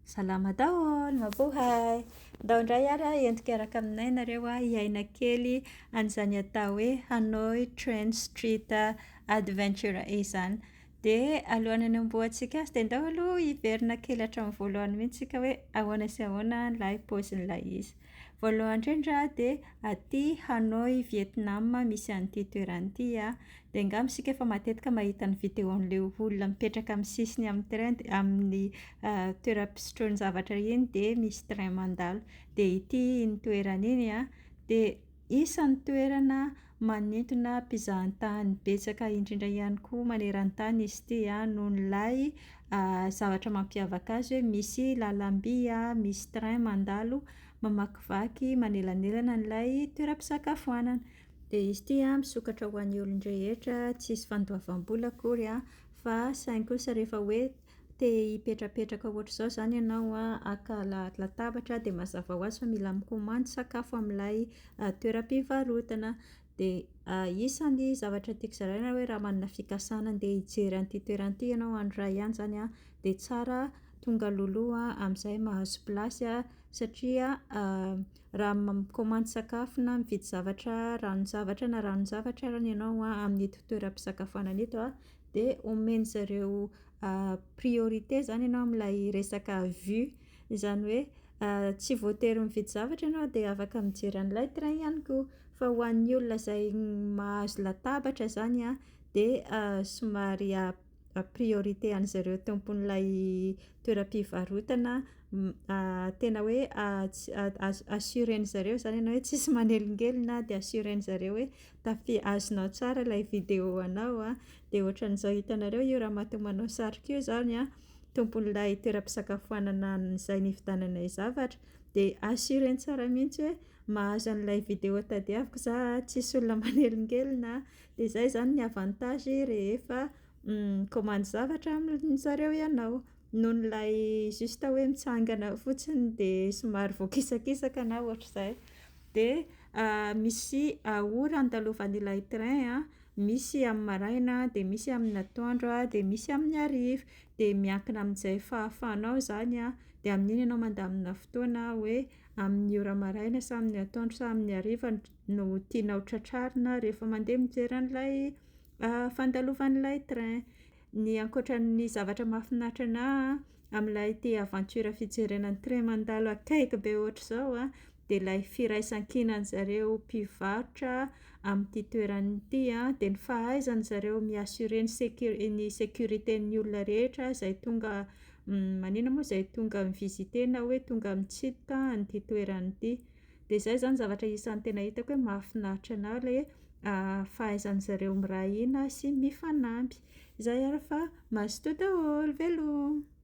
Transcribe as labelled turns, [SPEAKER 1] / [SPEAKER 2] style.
[SPEAKER 1] Salama daholo, mabuhay! Ndao indray ara entiko araka aminay nareo hiaina kely an'izany atao hoe Hanoi Train Street Adventure izany. Dia alohan'ny hanombohantsika azy dia ndao aloha hiverina kely hatramin'ny voalohany mihitsy tsika hoe ahoana sy ahoana ilay paozin'ilay izy. Voalohany indrindra dia aty Hanoi, Vietnam misy an'ity toerana ity dia angamba isika efa matetika mahita ny vidéon'ilay olona mipetraka amin'ny sisiny amin'ny train amin'ny toeram-pisotroan'ny zavatra iny dia misy train mandalo. Dia ity iny toerana iny dia isan'ny toerana manintona mpizahan-tany betsaka indrindra ihany koa maneran-tany izy ity noho ilay zavatra mampiavaka azy hoe misy lalamby misy train mandalo mamakivaky manelanelana an'ilay toeram-pisakafoanana. Dia izy ity misokatra ho an'ny olon-drehetra, tsisy fandoavam-bola akory fa saingy kosa rehefa hoe te hipetrapetraka ohatr'izao zany ianao haka latabatra dia mazava ho azy fa mila mikomandy sakafo amin'ilay toeram-pivarotana. Dia isan'ny zavatra tiako zaraina hoe raha manana fikasana andeha hijery an'ity toerana ity ianao andro iray ihany zany dia tsara tonga loloha amin'izay mahazo plasy satria raha mikomandy sakafo na mividy zavatra, ranon-javatra na ranon-javatra ary ianao amin'ito toeram-pisakafoanana ito dia omeny zareo priorité zany ianao amin'ilay resaka vue, izany hoe tsy voatery mividy zavatra ianao dia afaka mijery an'ilay train ihany koa, fa ho an'ny olona izay mahazo latabatra zany dia somary priorité an'zareo tompon'ilay toeram-pivarotana tena hoe assuren'zareo zany ianao hoe tsisy manelingelina dia assuren'zareo hoe azonao tsara ilay vidéo anao dia ohatran'izao hitanareo io ramatoa manao sary koa zany tompon'ilay toeram-pisakafoanana izay nividiananay zavatra dia assureny tsara mihitsy hoe mahazo an'ilay vidéo tadiaviko za tsisy olona manelingelina. Dia izay zany ny avantage rehefa mikomandy zavatra amin'zareo ianao noho ilay justa hoe mitsangana fotsiny dia somary voakisakisaka na ohatr'izay. Dia misy ora andalovan'ilay train misy amin'ny maraina dia misy amin'ny atoandro dia misy amin'ny hariva. Dia miankina amin'izay fahafahanao zany dia amin'iny ianao mandamina fotoana hoe amin'ny ora maraina sa amin'ny atoandro sa amin'ny hariva no tianao tratrarina rehefa mandeha mijery an'ilay fandalovan'ilay train. Ny ankoatran'ny zavatra mahafinaritra anahy amin'ilay ity aventure fijerena ny train mandalo akaiky be ohatr'izao dia ilay firaisan-kinan'zareo mpivarotra amin'ity toerana ity dia ny fahaizan'zareo mi-assurer ny sécuritén'ny olona rehetra izay tonga maninona moa izay tonga mi-visiter na hoe tonga mitsidika an'ity toerana ity. Dia izay zany zavatra isan'ny tena hitako hoe mahafinaritra anahy ilay fahaizan'zareo miray hina sy mifanampy. Izay ary fa mazotoa daholo, veloma!